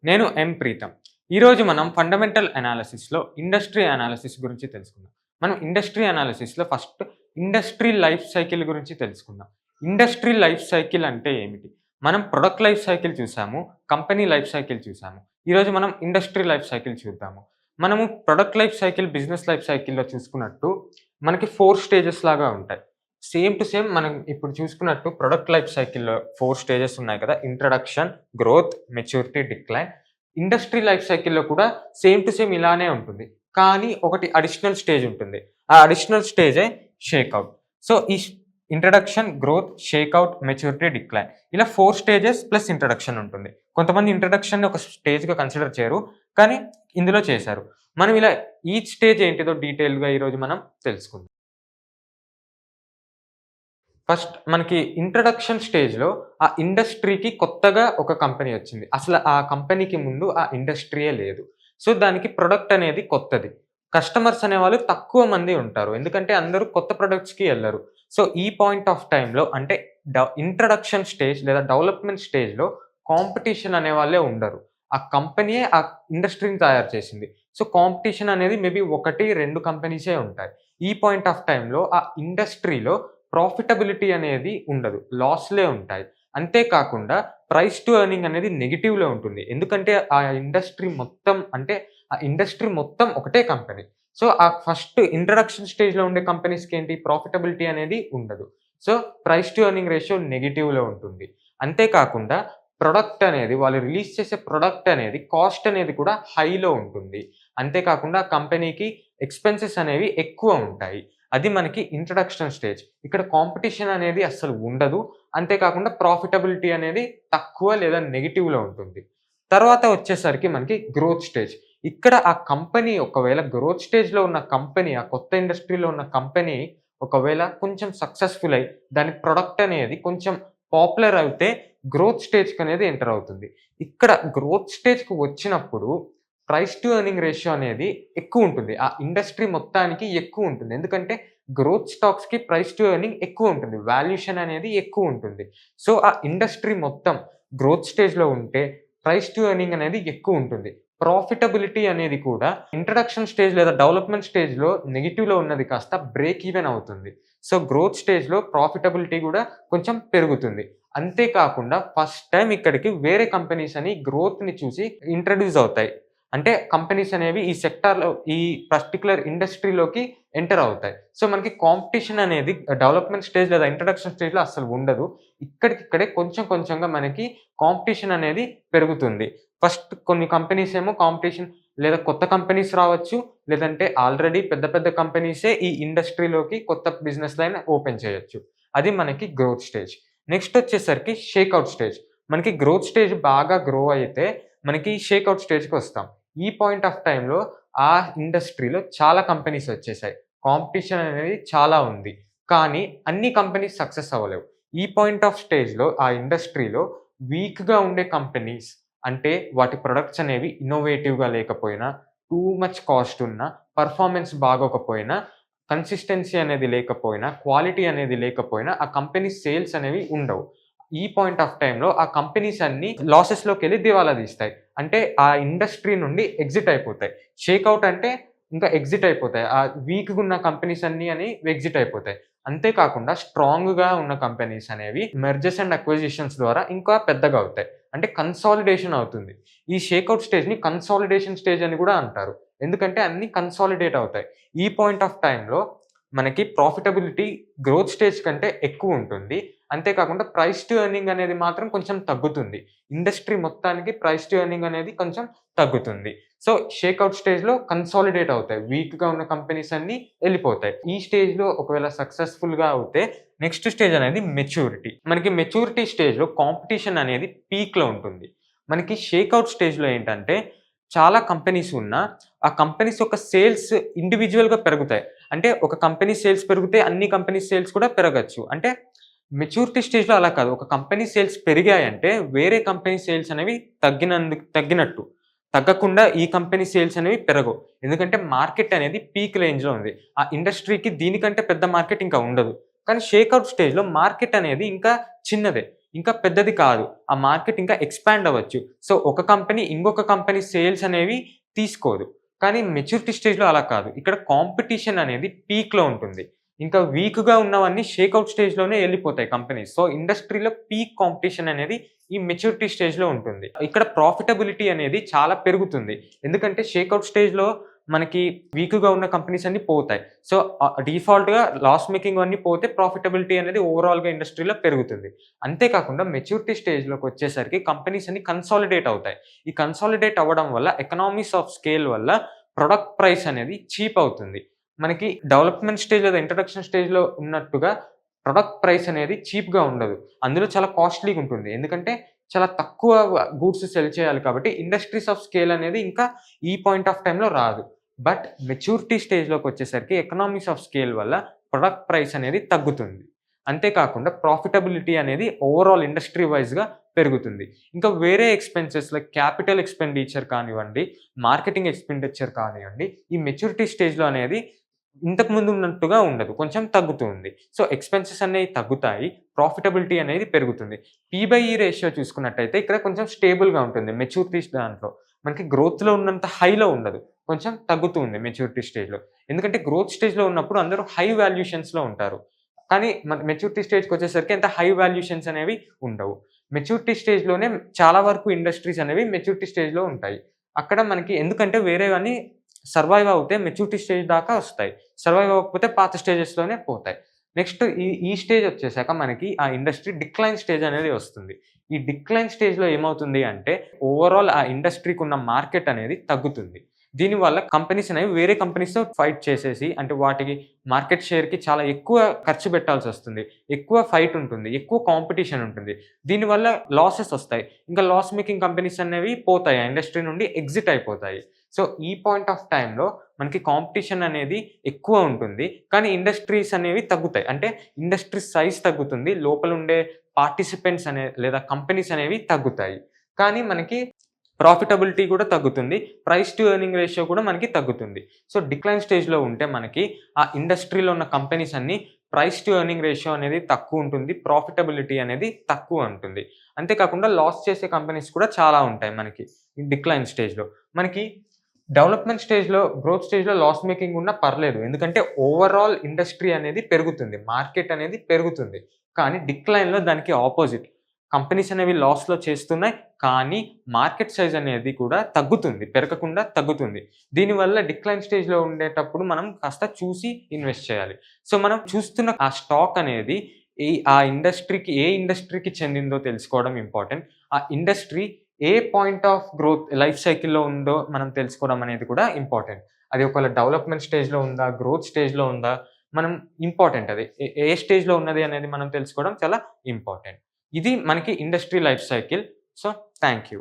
నేను ప్రీతం. ఈరోజు మనం ఫండమెంటల్ అనాలిసిస్‌లో ఇండస్ట్రీ అనాలిసిస్ గురించి తెలుసుకుందాం. మనం ఇండస్ట్రీ అనాలిసిస్‌లో ఫస్ట్ ఇండస్ట్రీ లైఫ్ సైకిల్ గురించి తెలుసుకుందాం. ఇండస్ట్రీ లైఫ్ సైకిల్ అంటే ఏమిటి? మనం ప్రొడక్ట్ లైఫ్ సైకిల్ చూసాము. కంపెనీ లైఫ్ సైకిల్ చూసాము. ఈరోజు మనం ఇండస్ట్రీ లైఫ్ సైకిల్ చూద్దాము. మనము product life cycle, business life సైకిల్‌లో చూసుకున్నట్టు మనకి 4 స్టేజెస్ లాగా ఉంటాయి. సేమ్ టు సేమ్ మనం ఇప్పుడు చూసుకున్నట్టు ప్రొడక్ట్ లైఫ్ సైకిల్‌లో 4 స్టేజెస్ ఉన్నాయి కదా! Introduction, growth, maturity, decline. Industry life సైకిల్‌లో కూడా సేమ్ టు సేమ్ ఇలానే ఉంటుంది. కానీ ఒకటి అడిషనల్ స్టేజ్ ఉంటుంది. ఆ అడిషనల్ స్టేజే షేక్‌ఔట్. సో, ఈ ఇంట్రడక్షన్, గ్రోత్, షేక్‌ఔట్, మెచ్యూరిటీ, డిక్లైన్ ఇలా 4 స్టేజెస్ ప్లస్ ఇంట్రడక్షన్ ఉంటుంది. కొంతమంది ఇంట్రడక్షన్‌ని ఒక స్టేజ్‌గా కన్సిడర్ చేయరు. కానీ ఇందులో చేశారు. మనం ఇలా ఈచ్ స్టేజ్ ఏంటిదో డీటెయిల్‌గా ఈరోజు మనం తెలుసుకుందాం. ఫస్ట్ మనకి ఇంట్రడక్షన్ స్టేజ్‌లో ఆ ఇండస్ట్రీకి కొత్తగా ఒక కంపెనీ వచ్చింది. అసలు ఆ కంపెనీకి ముందు ఆ ఇండస్ట్రీయే లేదు. సో, దానికి ప్రొడక్ట్ అనేది కొత్తది. కస్టమర్స్ అనేవాళ్ళు తక్కువ మంది ఉంటారు. ఎందుకంటే అందరూ కొత్త ప్రొడక్ట్స్‌కి ఎళ్లరు. సో, ఈ పాయింట్ ఆఫ్ టైమ్‌లో అంటే ఇంట్రడక్షన్ స్టేజ్ లేదా డెవలప్‌మెంట్ స్టేజ్‌లో కాంపిటీషన్ అనేవాళ్ళే ఉండరు. ఆ కంపెనీయే ఆ ఇండస్ట్రీని తయారు చేసింది. సో, కాంపిటీషన్ అనేది మేబీ 1, 2 కంపెనీసే ఉంటాయి. ఈ పాయింట్ ఆఫ్ టైమ్‌లో ఆ ఇండస్ట్రీలో ప్రాఫిటబిలిటీ అనేది ఉండదు. లాస్‌లే ఉంటాయి. అంతే కాకుండా ప్రైస్ టు ఎర్నింగ్ అనేది నెగెటివ్‌లో ఉంటుంది. ఎందుకంటే ఆ ఇండస్ట్రీ మొత్తం అంటే ఆ ఇండస్ట్రీ మొత్తం ఒకటే కంపెనీ. సో, ఆ ఫస్ట్ ఇంట్రడక్షన్ స్టేజ్‌లో ఉండే కంపెనీస్‌కి ఏంటి ప్రాఫిటబిలిటీ అనేది ఉండదు. So, price to earning ratio నెగెటివ్‌లో ఉంటుంది. అంతే కాకుండా ప్రొడక్ట్ అనేది వాళ్ళు రిలీజ్ చేసే ప్రొడక్ట్ అనేది కాస్ట్ అనేది కూడా హైలో ఉంటుంది. అంతే కాకుండా కంపెనీకి ఎక్స్‌పెన్సెస్ అనేవి ఎక్కువ ఉంటాయి. అది మనకి ఇంట్రడక్షన్ స్టేజ్. ఇక్కడ కాంపిటీషన్ అనేది అస్సలు ఉండదు. అంతే కాకుండా ప్రాఫిటబిలిటీ అనేది తక్కువ లేదా నెగెటివ్‌లో ఉంటుంది. తర్వాత వచ్చేసరికి మనకి గ్రోత్ స్టేజ్. ఇక్కడ ఆ కంపెనీ ఒకవేళ గ్రోత్ స్టేజ్‌లో ఉన్న కంపెనీ, ఆ కొత్త ఇండస్ట్రీలో ఉన్న కంపెనీ ఒకవేళ కొంచెం సక్సెస్‌ఫుల్ అయ్యి దాని ప్రొడక్ట్ అనేది కొంచెం పాపులర్ అవుతే గ్రోత్ స్టేజ్‌కనేది ఎంటర్ అవుతుంది. ఇక్కడ గ్రోత్ స్టేజ్‌కి వచ్చినప్పుడు ప్రైస్ టు ఎర్నింగ్ రేషియో అనేది ఎక్కువుంటుంది. ఆ ఇండస్ట్రీ మొత్తానికి ఎక్కువుంటుంది. ఎందుకంటే గ్రోత్ స్టాక్స్‌కి ప్రైస్ టు ఎర్నింగ్ ఎక్కువుంటుంది. వాల్యుయేషన్ అనేది ఎక్కువుంటుంది. సో, ఆ ఇండస్ట్రీ మొత్తం గ్రోత్ స్టేజ్‌లో ఉంటే ప్రైస్ టు ఎర్నింగ్ అనేది ఎక్కువుంటుంది. ప్రాఫిటబిలిటీ అనేది కూడా ఇంట్రడక్షన్ స్టేజ్ లేదా డెవలప్‌మెంట్ స్టేజ్‌లో నెగెటివ్‌లో ఉన్నది కాస్త బ్రేక్ ఈవెన్ అవుతుంది. సో, గ్రోత్ స్టేజ్‌లో ప్రాఫిటబిలిటీ గూడా కొంచెం పెరుగుతుంది. అంతే కాకుండా ఫస్ట్ టైమ్ ఇక్కడికి వేరే కంపెనీస్ అని గ్రోత్‌ని చూసి ఇంట్రొడ్యూస్ అవుతాయి. అంటే కంపెనీస్ అనేవి ఈ సెక్టార్‌లో ఈ పర్టిక్యులర్ ఇండస్ట్రీలోకి ఎంటర్ అవుతాయి. సో, మనకి కాంపిటీషన్ అనేది డెవలప్‌మెంట్ స్టేజ్ లేదా ఇంట్రడక్షన్ స్టేజ్‌లో అస్సలు ఉండదు. ఇక్కడికిక్కడే కొంచెం కొంచెంగా మనకి కాంపిటీషన్ అనేది పెరుగుతుంది. ఫస్ట్ కొన్ని కంపెనీస్ ఏమో కాంపిటీషన్ లేదా కొత్త కంపెనీస్ రావచ్చు. లేదంటే ఆల్రెడీ పెద్ద పెద్ద కంపెనీసే ఈ ఇండస్ట్రీలోకి కొత్త బిజినెస్ లైన్ ఓపెన్ చేయొచ్చు. అది మనకి గ్రోత్ స్టేజ్. నెక్స్ట్ వచ్చేసరికి షేక్‌ఔట్ స్టేజ్. మనకి గ్రోత్ స్టేజ్ బాగా గ్రో అయితే మనకి షేక్‌ఔట్ స్టేజ్‌కొస్తాం. ఈ పాయింట్ ఆఫ్ టైమ్‌లో ఆ ఇండస్ట్రీలో చాలా కంపెనీస్ వచ్చేసాయి. కాంపిటీషన్ అనేది చాలా ఉంది. కానీ అన్ని కంపెనీస్ సక్సెస్ అవ్వలేవు. ఈ పాయింట్ ఆఫ్ స్టేజ్‌లో ఆ ఇండస్ట్రీలో వీక్‌గా ఉండే కంపెనీస్ అంటే వాటి ప్రొడక్ట్స్ అనేవి ఇన్నోవేటివ్‌గా లేకపోయినా, టూ మచ్ కాస్ట్ ఉన్నా, పెర్ఫార్మన్స్ బాగోకపోయినా, కన్సిస్టెన్సీ అనేది లేకపోయినా, క్వాలిటీ అనేది లేకపోయినా ఆ కంపెనీ సేల్స్ అనేవి ఉండవు. ఈ పాయింట్ ఆఫ్ టైమ్‌లో ఆ కంపెనీస్ అన్నీ లాసెస్‌లోకెళ్ళి దివాలా తీస్తాయి. అంటే ఆ ఇండస్ట్రీ నుండి ఎగ్జిట్ అయిపోతాయి. షేక్‌ఔట్ అంటే ఇంకా ఎగ్జిట్ అయిపోతాయి. వీక్‌గా ఉన్న కంపెనీస్ అన్నీ అని ఎగ్జిట్ అయిపోతాయి. అంతే కాకుండా స్ట్రాంగ్‌గా ఉన్న కంపెనీస్ అనేవి మెర్జర్స్ అండ్ అక్విజిషన్స్ ద్వారా ఇంకా పెద్దగా అవుతాయి. అంటే కన్సాలిడేషన్ అవుతుంది. ఈ షేక్‌ఔట్ స్టేజ్‌ని కన్సాలిడేషన్ స్టేజ్ అని కూడా అంటారు. ఎందుకంటే అన్నీ కన్సాలిడేట్ అవుతాయి. ఈ పాయింట్ ఆఫ్ టైమ్‌లో మనకి ప్రాఫిటబిలిటీ గ్రోత్ స్టేజ్ కంటే ఎక్కువుంటుంది. అంతే కాకుండా ప్రైస్ టు ఎర్నింగ్ అనేది మాత్రం కొంచెం తగ్గుతుంది. ఇండస్ట్రీ మొత్తానికి ప్రైస్ టు ఎర్నింగ్ అనేది కొంచెం తగ్గుతుంది. సో, షేక్‌ఔట్ స్టేజ్‌లో కన్సాలిడేట్ అవుతాయి. వీక్‌గా ఉన్న కంపెనీస్ అన్నీ ఎళ్ళిపోతాయి. ఈ స్టేజ్‌లో ఒకవేళ సక్సెస్‌ఫుల్‌గా అవుతే నెక్స్ట్ స్టేజ్ అనేది మెచ్యూరిటీ. మనకి మెచ్యూరిటీ స్టేజ్‌లో కాంపిటీషన్ అనేది పీక్‌లో ఉంటుంది. మనకి షేక్‌ఔట్ స్టేజ్‌లో ఏంటంటే చాలా కంపెనీస్ ఉన్నా, ఆ కంపెనీస్ యొక్క సేల్స్ ఇండివిడ్యుయల్‌గా పెరుగుతాయి. అంటే ఒక కంపెనీ సేల్స్ పెరిగితే అన్ని కంపెనీ సేల్స్ కూడా పెరగొచ్చు. అంటే మెచ్యూరిటీ స్టేజ్‌లో అలా కాదు. ఒక కంపెనీ సేల్స్ పెరిగాయంటే వేరే కంపెనీ సేల్స్ అనేవి తగ్గినట్టు. తగ్గకుండా ఈ కంపెనీ సేల్స్ అనేవి పెరగవు. ఎందుకంటే మార్కెట్ అనేది పీక్ రేంజ్‌లో ఉంది. ఆ ఇండస్ట్రీకి దీనికంటే పెద్ద మార్కెట్ ఇంకా ఉండదు. కానీ షేక్‌ఔట్ స్టేజ్‌లో మార్కెట్ అనేది ఇంకా చిన్నదే. ఇంకా పెద్దది కాదు. ఆ మార్కెట్ ఇంకా ఎక్స్‌పాండ్ అవ్వచ్చు. సో, ఒక కంపెనీ ఇంకొక కంపెనీ సేల్స్ అనేవి తీసుకోదు. కానీ మెచ్యూరిటీ స్టేజ్‌లో అలా కాదు. ఇక్కడ కాంపిటీషన్ అనేది పీక్‌లో ఉంటుంది. ఇంకా వీక్‌గా ఉన్నవన్నీ షేకౌట్ స్టేజ్‌లోనే ఎళ్ళిపోతాయి కంపెనీస్. సో, ఇండస్ట్రీలో పీక్ కాంపిటీషన్ అనేది ఈ మెచ్యూరిటీ స్టేజ్‌లో ఉంటుంది. ఇక్కడ ప్రాఫిటబిలిటీ అనేది చాలా పెరుగుతుంది. ఎందుకంటే షేకౌట్ స్టేజ్‌లో మనకి వీక్‌గా ఉన్న కంపెనీస్ అన్నీ పోతాయి. సో, డిఫాల్ట్‌గా లాస్ మేకింగ్ అన్నీ పోతే ప్రాఫిటబిలిటీ అనేది ఓవరాల్‌గా ఇండస్ట్రీలో పెరుగుతుంది. అంతే కాకుండా మెచ్యూరిటీ స్టేజ్‌లోకొచ్చేసరికి కంపెనీస్ అన్నీ కన్సాలిడేట్ అవుతాయి. ఈ కన్సాలిడేట్ అవ్వడం వల్ల ఎకనామీస్ ఆఫ్ స్కేల్ వల్ల ప్రొడక్ట్ ప్రైస్ అనేది చీప్ అవుతుంది. మనకి డెవలప్‌మెంట్ స్టేజ్ లేదా ఇంట్రడక్షన్ స్టేజ్‌లో ఉన్నట్టుగా ప్రొడక్ట్ ప్రైస్ అనేది చీప్‌గా ఉండదు. అందులో చాలా కాస్ట్‌లీగా ఉంటుంది. ఎందుకంటే చాలా తక్కువ గూడ్స్ సెల్ చేయాలి కాబట్టి ఇండస్ట్రీస్ ఆఫ్ స్కేల్ అనేది ఇంకా ఈ పాయింట్ ఆఫ్ టైమ్‌లో రాదు. బట్ మెచ్యూరిటీ స్టేజ్‌లోకొచ్చేసరికి ఎకనామిక్స్ ఆఫ్ స్కేల్ వల్ల ప్రొడక్ట్ ప్రైస్ అనేది తగ్గుతుంది. అంతే కాకుండా ప్రాఫిటబిలిటీ అనేది ఓవరాల్ ఇండస్ట్రీ వైస్‌గా పెరుగుతుంది. ఇంకా వేరే ఎక్స్‌పెన్సెస్ లైక్ క్యాపిటల్ ఎక్స్‌పెండిచర్ కానివ్వండి, మార్కెటింగ్ ఎక్స్‌పెండిచర్ కానివ్వండి, ఈ మెచ్యూరిటీ స్టేజ్‌లో అనేది ఇంతకు ముందు ఉన్నట్టుగా ఉండదు. కొంచెం తగ్గుతూ ఉంది. సో, ఎక్స్‌పెన్సెస్ అనేవి తగ్గుతాయి. ప్రాఫిటబిలిటీ అనేది పెరుగుతుంది. పి/ఈ రేషియో చూసుకున్నట్టయితే ఇక్కడ కొంచెం స్టేబుల్‌గా ఉంటుంది మెచ్యూరిటీ దాంట్లో. మనకి గ్రోత్‌లో ఉన్నంత హైలో ఉండదు. కొంచెం తగ్గుతూ ఉంది మెచ్యూరిటీ స్టేజ్‌లో. ఎందుకంటే గ్రోత్ స్టేజ్‌లో ఉన్నప్పుడు అందరూ హై వాల్యుయేషన్స్‌లో ఉంటారు. కానీ మన మెచ్యూరిటీ స్టేజ్‌కొచ్చేసరికి అంత హై వాల్యుయేషన్స్ అనేవి ఉండవు. మెచ్యూరిటీ స్టేజ్‌లోనే చాలా వరకు ఇండస్ట్రీస్ అనేవి మెచ్యూరిటీ స్టేజ్‌లో ఉంటాయి. అక్కడ మనకి ఎందుకంటే వేరేవన్నీ సర్వైవ్ అవుతే మెచ్యూరిటీ స్టేజ్ దాకా వస్తాయి. సర్వైవ్ అవ్వకపోతే పాత స్టేజెస్‌లోనే పోతాయి. నెక్స్ట్ ఈ స్టేజ్ వచ్చేసాక మనకి ఆ ఇండస్ట్రీ డిక్లైన్ స్టేజ్ అనేది వస్తుంది. ఈ డిక్లైన్ స్టేజ్‌లో ఏమవుతుంది అంటే ఓవరాల్ ఆ ఇండస్ట్రీకున్న మార్కెట్ అనేది తగ్గుతుంది. దీనివల్ల కంపెనీస్ అనేవి వేరే కంపెనీస్‌తో ఫైట్ చేసేసి అంటే వాటికి మార్కెట్ షేర్‌కి చాలా ఎక్కువ ఖర్చు పెట్టాల్సొస్తుంది. ఎక్కువ ఫైట్ ఉంటుంది. ఎక్కువ కాంపిటీషన్ ఉంటుంది. దీనివల్ల లాసెస్ వస్తాయి. ఇంకా లాస్ మేకింగ్ కంపెనీస్ అనేవి పోతాయి. ఆ ఇండస్ట్రీ నుండి ఎగ్జిట్ అయిపోతాయి. సో, ఈ పాయింట్ ఆఫ్ టైమ్‌లో మనకి కాంపిటీషన్ అనేది ఎక్కువ ఉంటుంది. కానీ ఇండస్ట్రీస్ అనేవి తగ్గుతాయి. అంటే ఇండస్ట్రీ సైజ్ తగ్గుతుంది. లోపలుండే పార్టిసిపెంట్స్ లేదా కంపెనీస్ అనేవి తగ్గుతాయి. కానీ మనకి ప్రాఫిటబిలిటీ కూడా తగ్గుతుంది. ప్రైస్ టు ఎర్నింగ్ రేషియో కూడా మనకి తగ్గుతుంది. సో, డిక్లైన్ స్టేజ్‌లో ఉంటే మనకి ఆ ఇండస్ట్రీలో ఉన్న కంపెనీస్ అన్నీ ప్రైస్ టు ఎర్నింగ్ రేషియో అనేది తక్కువుంటుంది. ప్రాఫిటబిలిటీ అనేది తక్కువ ఉంటుంది. అంతే కాకుండా లాస్ చేసే కంపెనీస్ కూడా చాలా ఉంటాయి మనకి ఈ డిక్లైన్ స్టేజ్‌లో. మనకి డెవలప్‌మెంట్ స్టేజ్‌లో, గ్రోత్ స్టేజ్‌లో లాస్ మేకింగ్ ఉన్నా పర్లేదు. ఎందుకంటే ఓవరాల్ ఇండస్ట్రీ అనేది పెరుగుతుంది. మార్కెట్ అనేది పెరుగుతుంది. కానీ డిక్లైన్‌లో దానికి ఆపోజిట్. కంపెనీస్ అనేవి లాస్‌లో చేస్తున్నాయి. కానీ మార్కెట్ సైజ్ అనేది కూడా తగ్గుతుంది. పెరగకుండా తగ్గుతుంది. దీనివల్ల డిక్లైన్ స్టేజ్‌లో ఉండేటప్పుడు మనం కాస్త చూసి ఇన్వెస్ట్ చేయాలి. సో, మనం చూస్తున్న ఆ స్టాక్ అనేది ఆ ఇండస్ట్రీకి ఏ ఇండస్ట్రీకి చెందిందో తెలుసుకోవడం ఇంపార్టెంట్. ఆ industry A point of growth life సైకిల్‌లో ఉందో మనం తెలుసుకోవడం అనేది కూడా ఇంపార్టెంట్. అది ఒకవేళ డెవలప్‌మెంట్ స్టేజ్‌లో ఉందా? గ్రోత్ స్టేజ్‌లో ఉందా? మనం ఇంపార్టెంట్ అది. ఏ స్టేజ్‌లో ఉన్నది అనేది మనం తెలుసుకోవడం చాలా ఇంపార్టెంట్. ఇది మనకి industry life cycle. So, thank you.